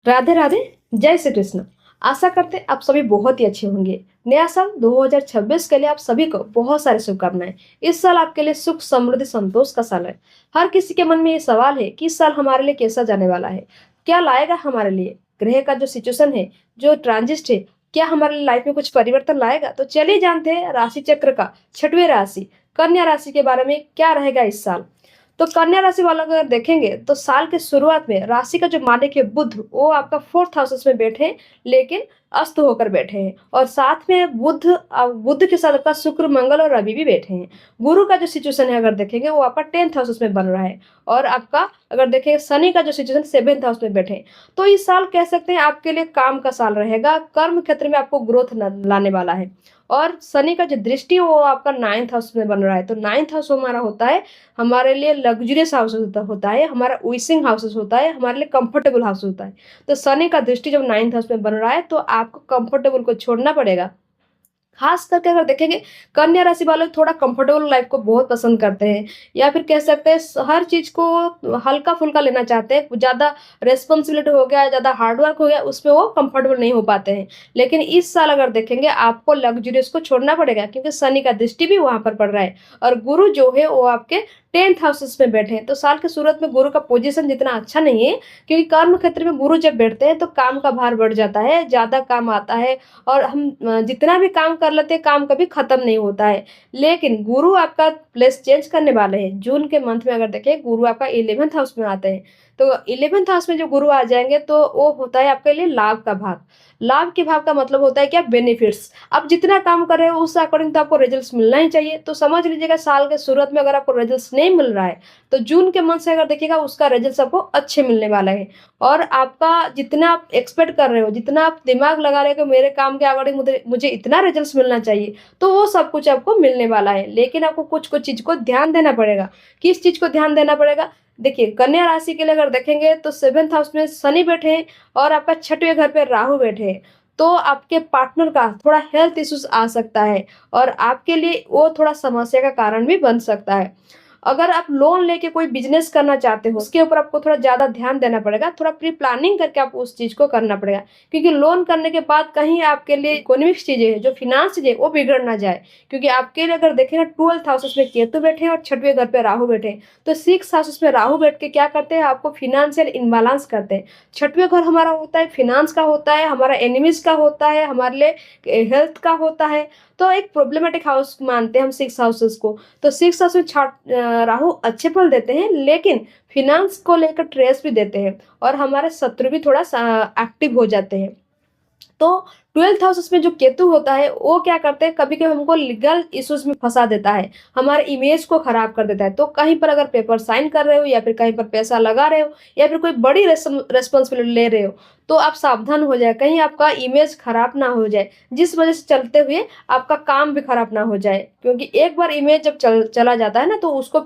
राधे राधे। जय श्री कृष्ण। आशा करते आप सभी बहुत ही अच्छे होंगे। नया साल 2026 के लिए आप सभी को बहुत सारी शुभकामनाएं। इस साल आपके लिए सुख समृद्धि संतोष का साल है। हर किसी के मन में ये सवाल है कि इस साल हमारे लिए कैसा जाने वाला है, क्या लाएगा हमारे लिए ग्रह का जो सिचुएशन है, जो ट्रांजिट है, क्या हमारे लाइफ में कुछ परिवर्तन लाएगा। तो चलिए जानते हैं राशि चक्र का छठवीं राशि कन्या राशि के बारे में क्या रहेगा इस साल। तो कन्या राशि वालों को अगर देखेंगे तो साल के शुरुआत में राशि का जो मालिक है बुध, वो आपका फोर्थ हाउस में बैठे हैं, लेकिन अस्त होकर बैठे हैं। और साथ में बुध के साथ आपका शुक्र मंगल और रवि भी बैठे हैं। गुरु का जो सिचुएशन है अगर देखेंगे वो आपका टेंथ हाउस में बन रहा है। और आपका अगर देखेंगे शनि का जो सिचुएशन सेवेंथ हाउस में बैठे हैं। तो इस साल कह सकते हैं आपके लिए काम का साल रहेगा। कर्म क्षेत्र में आपको ग्रोथ लाने वाला है। और शनि का जो दृष्टि है वो आपका नाइन्थ हाउस में बन रहा है। तो नाइन्थ हाउस हमारा होता है हमारे लिए लग्जरियस हाउस होता है, हमारा विशिंग हाउसेस होता है, हमारे लिए कंफर्टेबल हाउस होता है। तो शनि का दृष्टि जब नाइन्थ हाउस में बन रहा है तो आपको कंफर्टेबल को छोड़ना पड़ेगा। खास करके अगर देखेंगे कन्या राशि वाले थोड़ा कंफर्टेबल लाइफ को बहुत पसंद करते हैं, या फिर कह सकते हैं हर चीज को हल्का फुल्का लेना चाहते हैं। ज्यादा रेस्पॉन्सिबिलिटी हो गया, ज्यादा हार्डवर्क हो गया, उसमें वो कंफर्टेबल नहीं हो पाते हैं। लेकिन इस साल अगर देखेंगे आपको लग्जरियस को छोड़ना पड़ेगा, क्योंकि शनि का दृष्टि भी वहां पर पड़ रहा है। और गुरु जो है वो आपके टेंथ हाउसेस में बैठे हैं। तो साल के शुरुआत में गुरु का पोजीशन जितना अच्छा नहीं है, क्योंकि कर्म क्षेत्र में गुरु जब बैठते हैं तो काम का भार बढ़ जाता है, ज्यादा काम आता है। और हम जितना भी काम कर लेते हैं काम कभी खत्म नहीं होता है। लेकिन गुरु आपका प्लेस चेंज करने वाले हैं जून के मंथ में। अगर देखें गुरु आपका 11th हाउस में आते हैं। तो 11th हाउस में जो गुरु आ जाएंगे तो वो होता है आपके लिए लाभ का भाव। लाभ के भाव का मतलब होता है क्या, बेनिफिट्स। आप जितना काम कर रहे हो उस अकॉर्डिंग तो आपको रिजल्ट्स मिलना ही चाहिए। तो समझ लीजिएगा साल के शुरुआत में अगर आपको रिजल्ट्स नहीं मिल रहा है तो जून के मंथ से अगर देखिएगा उसका रिजल्ट आपको अच्छे मिलने वाला है। और आपका जितना आप एक्सपेक्ट कर रहे हो, जितना आप दिमाग लगा रहे हो कि मेरे काम के अकॉर्डिंग मुझे मुझे इतना रिजल्ट्स मिलना चाहिए, तो वो सब कुछ आपको मिलने वाला है। लेकिन आपको कुछ कुछ चीज को ध्यान देना पड़ेगा। किस चीज को ध्यान देना पड़ेगा, देखिए कन्या राशि के लिए अगर देखेंगे तो सेवेंथ हाउस में शनि बैठे हैं और आपका छठवें घर पे राहु बैठे हैं। तो आपके पार्टनर का थोड़ा हेल्थ इश्यूज आ सकता है और आपके लिए वो थोड़ा समस्या का कारण भी बन सकता है। अगर आप लोन लेके कोई बिजनेस करना चाहते हो उसके ऊपर आपको थोड़ा ज्यादा ध्यान देना पड़ेगा। थोड़ा प्री प्लानिंग करके आप उस चीज को करना पड़ेगा, क्योंकि लोन करने के बाद कहीं आपके लिए इकोनॉमिक्स चीजें हैं, जो फिनांस चीजें वो बिगड़ ना जाए। क्योंकि आपके लिए अगर देखें ट्वेल्थ हाउसेस में केतु बैठे हैं और छठवें घर पे राहु बैठे हैं। तो सिक्स हाउसेस में राहु बैठ के क्या करते हैं, आपको फिनेंशियल इनबैलेंस करते हैं। छठवें घर हमारा होता है फिनांस का, होता है हमारा एनिमीज का, होता है हमारे लिए हेल्थ का होता है। तो एक प्रॉब्लमेटिक हाउस मानते हैं हम सिक्स हाउसेस को। तो सिक्स हाउस में राहु अच्छे फल देते हैं, लेकिन फिनांस को लेकर ट्रेस भी देते हैं और हमारे शत्रु भी थोड़ा एक्टिव हो जाते हैं। तो ट्वेल्थ हाउस में जो केतु होता है वो क्या करते हैं, कभी कभी हमको लीगल इश्यूज में फंसा देता है, हमारे इमेज को खराब कर देता है। तो कहीं पर अगर पेपर साइन कर रहे हो या फिर कहीं पर पैसा लगा रहे हो या फिर कोई बड़ी रेस्पॉन्सिबिलिटी ले रहे हो, तो आप सावधान हो जाए, कहीं आपका इमेज खराब ना हो जाए, जिस वजह से चलते हुए आपका काम भी खराब ना हो जाए। क्योंकि एक बार इमेज जब चला जाता है ना तो उसको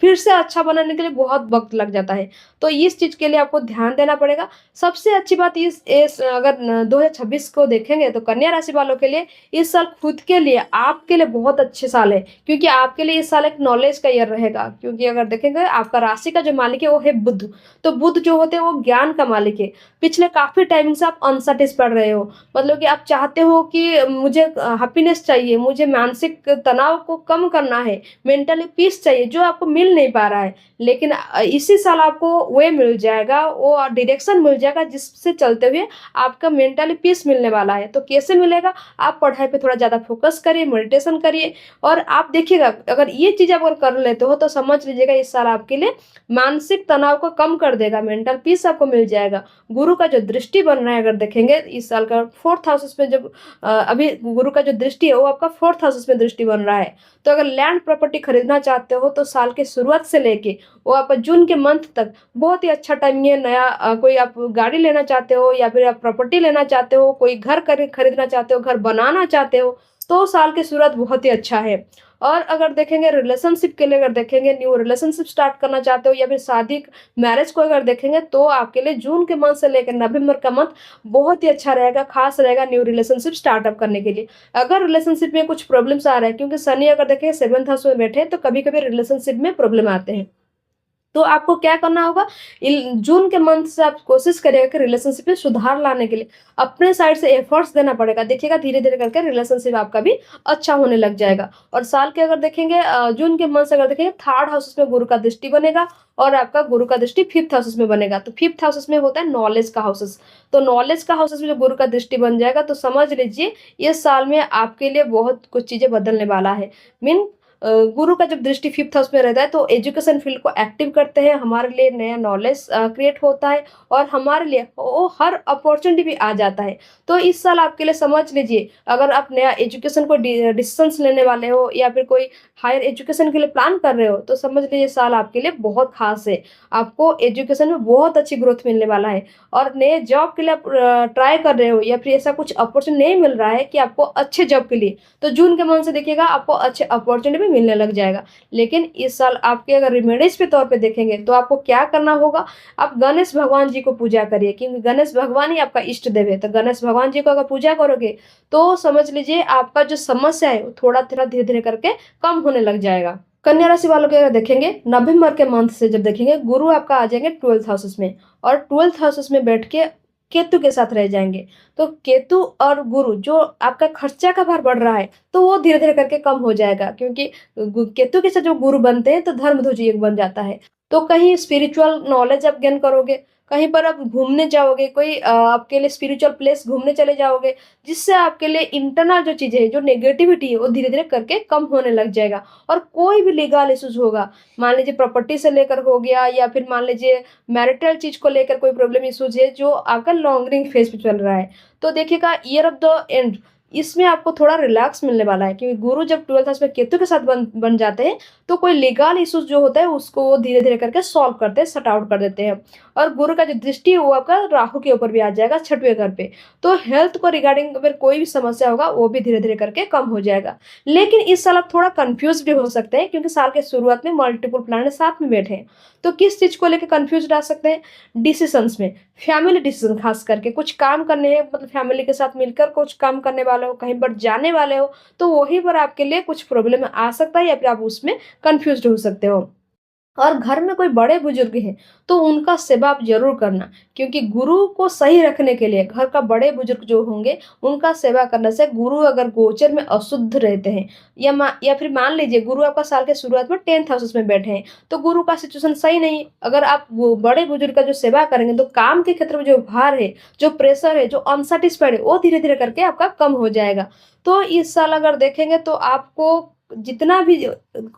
फिर से अच्छा बनाने के लिए बहुत वक्त लग जाता है। तो इस चीज के लिए आपको ध्यान देना पड़ेगा। सबसे अच्छी बात इस अगर 2026 को देखेंगे तो कन्या राशि वालों के लिए इस साल खुद के लिए आपके लिए बहुत अच्छे साल है, क्योंकि आपके लिए इस साल एक नॉलेज का ईयर रहेगा। क्योंकि अगर देखेंगे आपका राशि का जो मालिक है वो है बुध। तो बुध जो होते हैं वो ज्ञान का मालिक है। पिछले काफी टाइम से आप अनसेटिस्फाइड रहे हो, मतलब कि आप चाहते हो कि मुझे हैप्पीनेस चाहिए, मुझे मानसिक तनाव को कम करना है, मेंटली पीस चाहिए, जो आपको मिल नहीं पा रहा है। लेकिन इसी साल आपको वे मिल जाएगा, वो डायरेक्शन मिल जाएगा जिससे चलते हुए आपका मेंटली पीस मिलने वाला है। तो कैसे मिलेगा, आप पढ़ाई पे थोड़ा ज़्यादा फोकस करिए, मेडिटेशन करिए। और आप देखिएगा अगर ये चीज़ आप अगर कर लेते हो तो समझ लीजिएगा इस साल आपके लिए मानसिक तनाव को कम कर देगा, मेंटल पीस आपको मिल जाएगा। गुरु का जो दृष्टि बन रहा है अगर देखेंगे इस साल का फोर्थ हाउस में, जब अभी गुरु का जो दृष्टि है वो आपका फोर्थ हाउस में दृष्टि बन रहा है। तो अगर लैंड प्रॉपर्टी खरीदना चाहते हो तो साल के शुरुआत से लेके वो आप जून के मंथ तक बहुत ही अच्छा टाइम है। नया कोई आप गाड़ी लेना चाहते हो या फिर आप प्रॉपर्टी लेना चाहते हो, कोई घर खरीदना चाहते हो, घर बनाना चाहते हो, तो साल की शुरुआत बहुत ही अच्छा है। और अगर देखेंगे रिलेशनशिप के लिए, अगर देखेंगे न्यू रिलेशनशिप स्टार्ट करना चाहते हो या फिर शादी मैरिज को अगर देखेंगे तो आपके लिए जून के मंथ से लेकर नवंबर का मंथ बहुत ही अच्छा रहेगा, खास रहेगा न्यू रिलेशनशिप स्टार्टअप करने के लिए। अगर रिलेशनशिप में कुछ प्रॉब्लम्स आ रहे हैं, क्योंकि शनि अगर देखें सेवंथ हाउस में बैठे तो कभी कभी रिलेशनशिप में प्रॉब्लम आते हैं। तो आपको क्या करना होगा, जून के मंथ से आप कोशिश करिएगा कि रिलेशनशिप में सुधार लाने के लिए अपने साइड से एफर्ट्स देना पड़ेगा। देखिएगा धीरे धीरे करके रिलेशनशिप आपका भी अच्छा होने लग जाएगा। और साल के अगर देखेंगे जून के मंथ से अगर देखेंगे थर्ड हाउस में गुरु का दृष्टि बनेगा और आपका गुरु का दृष्टि फिफ्थ हाउसेस में बनेगा। तो फिफ्थ हाउसेस में होता है नॉलेज का हाउसेस। तो नॉलेज का हाउसेस में जो गुरु का दृष्टि बन जाएगा तो समझ लीजिए इस साल में आपके लिए बहुत कुछ चीजें बदलने वाला है। मीन गुरु का जब दृष्टि फिफ्थ हाउस में रहता है तो एजुकेशन फील्ड को एक्टिव करते हैं, हमारे लिए नया नॉलेज क्रिएट होता है और हमारे लिए वो हर अपॉर्चुनिटी भी आ जाता है। तो इस साल आपके लिए समझ लीजिए अगर आप नया एजुकेशन को डिसीजंस लेने वाले हो या फिर कोई हायर एजुकेशन के लिए प्लान कर रहे हो तो समझ लीजिए साल आपके लिए बहुत खास है। आपको एजुकेशन में बहुत अच्छी ग्रोथ मिलने वाला है और नए जॉब के लिए आप ट्राई कर रहे हो या फिर ऐसा कुछ अपॉर्चुनिटी नहीं मिल रहा है कि आपको अच्छे जॉब के लिए, तो जून के मंथ से देखिएगा आपको अच्छे अपॉर्चुनिटी भी मिलने लग जाएगा। लेकिन इस साल आपके अगर रेमेडीज के तौर पे देखेंगे तो आपको क्या करना होगा, आप गणेश भगवान जी को पूजा करिए क्योंकि गणेश भगवान ही आपका इष्ट देव है। तो गणेश भगवान जी को अगर पूजा करोगे तो समझ लीजिए आपका जो समस्या है वो थोड़ा थोड़ा धीरे धीरे करके कम होने लग जाएगा। कन्या राशि वालों के अगर देखेंगे नवंबर के मंथ से जब देखेंगे गुरु आपका आ जाएंगे 12th हाउसेस में और 12th हाउसेस में बैठ के केतु के साथ रह जाएंगे। तो केतु और गुरु जो आपका खर्चा का भार बढ़ रहा है तो वो धीरे धीरे करके कम हो जाएगा क्योंकि केतु के साथ जो गुरु बनते हैं तो धर्म ध्वज योग बन जाता है। तो कहीं स्पिरिचुअल नॉलेज आप गेन करोगे, कहीं पर आप घूमने जाओगे, कोई आपके लिए स्पिरिचुअल प्लेस घूमने चले जाओगे जिससे आपके लिए इंटरनल जो चीजें है जो नेगेटिविटी है वो धीरे धीरे करके कम होने लग जाएगा। और कोई भी लीगल इश्यूज होगा, मान लीजिए प्रॉपर्टी से लेकर हो गया या फिर मान लीजिए मैरिटल चीज को लेकर कोई प्रॉब्लम इश्यूज है जो आपका लॉन्गरिंग फेज पे चल रहा है, तो देखिएगा ईयर ऑफ द एंड इसमें आपको थोड़ा रिलैक्स मिलने वाला है क्योंकि गुरु जब 12th हाउस में केतु के साथ बन जाते हैं तो कोई लीगल इश्यूज जो होता है उसको वो धीरे धीरे करके सॉल्व करते हैं, सट आउट कर देते हैं। और गुरु का जो दृष्टि है वो आपका राहु के ऊपर भी आ जाएगा 6वें घर पे। तो हेल्थ को रिगार्डिंग अगर कोई भी समस्या होगा वो भी धीरे धीरे करके कम हो जाएगा। लेकिन इस साल आप थोड़ा कंफ्यूज भी हो सकते हैं क्योंकि साल के शुरुआत में मल्टीपल प्लैनेट साथ में बैठे हैं। तो किस चीज को लेकर कंफ्यूज आ सकते हैं, डिसीजंस में, फैमिली डिसीजन खास करके कुछ काम करने हैं, मतलब फैमिली के साथ मिलकर कुछ काम करने वाले हो, कहीं पर जाने वाले हो तो वहीं पर आपके लिए कुछ प्रॉब्लम आ सकता है या फिर आप उसमें कंफ्यूज हो सकते हो। और घर में कोई बड़े बुजुर्ग हैं तो उनका सेवा आप जरूर करना क्योंकि गुरु को सही रखने के लिए घर का बड़े बुजुर्ग जो होंगे उनका सेवा करने से गुरु अगर गोचर में अशुद्ध रहते हैं या फिर मान लीजिए गुरु आपका साल के शुरुआत में 10th हाउस में बैठे हैं तो गुरु का सिचुएशन सही नहीं, अगर आप वो बड़े बुजुर्ग का जो सेवा करेंगे तो काम के क्षेत्र में जो भार है, जो प्रेशर है, जो अनसेटिस्फाइड है वो धीरे धीरे करके आपका कम हो जाएगा। तो इस साल अगर देखेंगे तो आपको जितना भी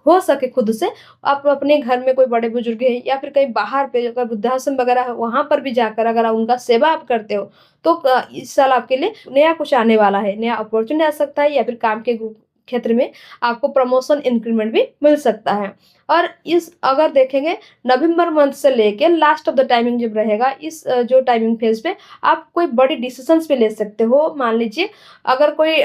हो सके खुद से आप अपने घर में कोई बड़े बुजुर्ग हैं या फिर कहीं बाहर पे अगर वृद्धाश्रम वगैरह है वहां पर भी जाकर अगर आप उनका सेवा आप करते हो तो इस साल आपके लिए नया कुछ आने वाला है, नया अपॉर्चुनिटी आ सकता है या फिर काम के क्षेत्र में आपको प्रमोशन इंक्रीमेंट भी मिल सकता है। और इस अगर देखेंगे नवंबर मंथ से लेके लास्ट ऑफ द टाइमिंग जब रहेगा इस जो टाइमिंग फेज पे आप कोई बड़ी डिसीजंस पे ले सकते हो। मान लीजिए अगर कोई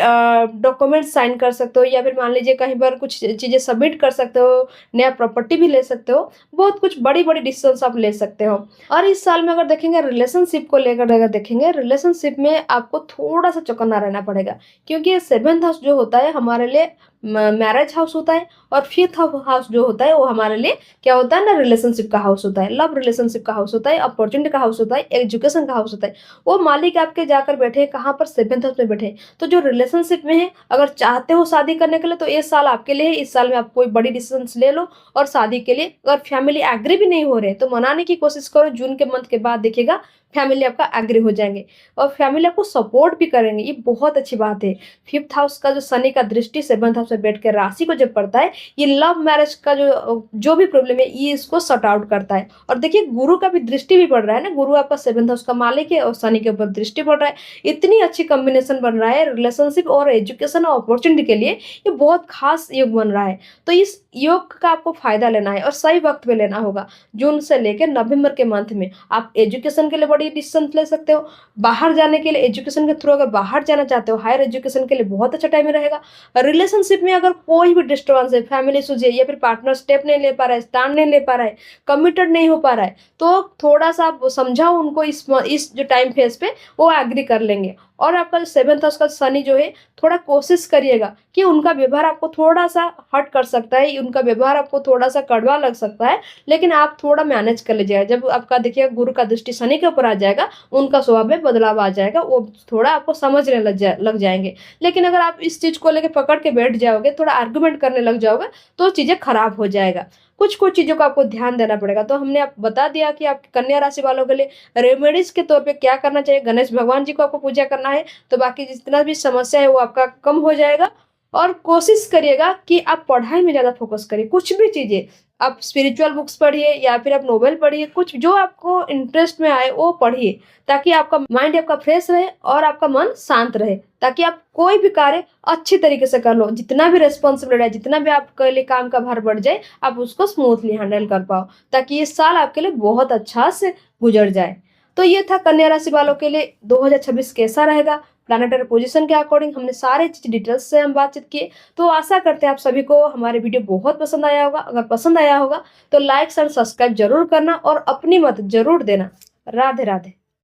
डॉक्यूमेंट साइन कर सकते हो या फिर मान लीजिए कहीं पर कुछ चीज़ें सबमिट कर सकते हो, नया प्रॉपर्टी भी ले सकते हो, बहुत कुछ बड़ी बड़ी डिसीजंस आप ले सकते हो। और इस साल में अगर देखेंगे रिलेशनशिप को लेकर अगर देखेंगे रिलेशनशिप में आपको थोड़ा सा चौकन्ना रहना पड़ेगा क्योंकि 7th हाउस जो होता है हमारे लिए मैरिज हाउस होता है और 5th हाउस जो होता है वो हमारे लिए क्या होता है ना, रिलेशनशिप का हाउस होता है, लव रिलेशनशिप का हाउस होता है, अपॉर्चुनिटी का हाउस होता है, एजुकेशन का हाउस होता है। वो मालिक आपके जाकर बैठे हैं कहाँ पर, 7th हाउस में बैठे हैं। तो जो रिलेशनशिप में है अगर चाहते हो शादी करने के लिए तो ये साल आपके लिए है। इस साल में आप कोई बड़ी डिसीजन ले लो और शादी के लिए अगर फैमिली एग्री भी नहीं हो रहे तो मनाने की कोशिश करो। जून के मंथ के बाद देखिएगा फैमिली आपका एग्री हो जाएंगे और फैमिली आपको सपोर्ट भी करेंगे, ये बहुत अच्छी बात है। 5th हाउस का जो शनि का दृष्टि 7th हाउस में बैठ के राशि को जब पड़ता है ये लव मैरिज का जो भी प्रॉब्लम है ये इसको सॉर्ट आउट करता है। और देखिए गुरु का भी दृष्टि भी पड़ रहा है ना, गुरु आपका 7th हाउस का मालिक है और शनि के ऊपर दृष्टि पड़ रहा है। इतनी अच्छी कॉम्बिनेशन बन रहा है रिलेशनशिप और एजुकेशन और अपॉर्चुनिटी के लिए, ये बहुत खास योग बन रहा है। तो इस योग का आपको फायदा लेना है और सही वक्त पे लेना होगा। जून से लेकर नवंबर के मंथ में आप एजुकेशन के लिए बड़ी डिसीजन ले सकते हो, बाहर जाने के लिए एजुकेशन के थ्रू अगर बाहर जाना चाहते हो हायर एजुकेशन के लिए बहुत अच्छा टाइम रहेगा। रिलेशनशिप में अगर कोई भी डिस्टर्बेंस है, फैमिली इश्यूज है या फिर पार्टनर स्टेप नहीं ले पा रहा है, स्टैंड नहीं ले पा रहा है, कमिटेड नहीं हो पा रहा है तो थोड़ा सा आप समझाओ उनको, इस जो टाइम फेज पे वो एग्री कर लेंगे और आपका जो 7th हाउस का शनि जो है, थोड़ा कोशिश करिएगा कि उनका व्यवहार आपको थोड़ा-सा हर्ट कर सकता है, उनका व्यवहार आपको थोड़ा-सा कड़वा लग सकता है, लेकिन आप थोड़ा मैनेज कर लीजिएगा। जब आपका देखिए गुरु का दृष्टि शनि के ऊपर आ जाएगा, उनका स्वभाव में बदलाव आ जाएगा, वो थोड़ा आपको समझने लग जाएँगे। लेकिन अगर आप इस चीज़ को लेके पकड़ के बैठ जाओगे, थोड़ा आर्गुमेंट करने लग जाओगे, तो चीज़ें खराब हो जाएगा। कुछ-कुछ चीज़ों का आपको ध्यान देना पड़ेगा। तो हमने आप बता दिया कि आप कन्या राशि वालों के लिए रेमेडीज़ के तौर पे क्या करना चाहिए। गणेश भगवान जी को आपको पूजा करना है, तो बाकी जितना भी समस्या है वो आपका कम हो जाएगा। और कोशिश करिएगा कि आप पढ़ाई में ज़्यादा फ़ोकस करिए। कुछ भी चीज़ें, आप स्पिरिचुअल बुक्स पढ़िए या फिर आप नोवेल पढ़िए, कुछ जो आपको इंटरेस्ट में आए वो पढ़िए, ताकि आपका माइंड आपका फ्रेश रहे और आपका मन शांत रहे, ताकि आप कोई भी कार्य अच्छी तरीके से कर लो। जितना भी रिस्पॉन्सिबिलिटी है, जितना भी आपके लिए काम का भार बढ़ जाए, आप उसको स्मूथली हैंडल कर पाओ, ताकि ये साल आपके लिए बहुत अच्छा से गुज़र जाए। तो ये था कन्या राशि वालों के लिए 2026 कैसा रहेगा। प्लैनेटरी पोजीशन के अकॉर्डिंग हमने सारे चीज़ डिटेल्स से हम बातचीत किए। तो आशा करते हैं आप सभी को हमारे वीडियो बहुत पसंद आया होगा। अगर पसंद आया होगा तो लाइक एंड सब्सक्राइब ज़रूर करना और अपनी मत ज़रूर देना। राधे राधे।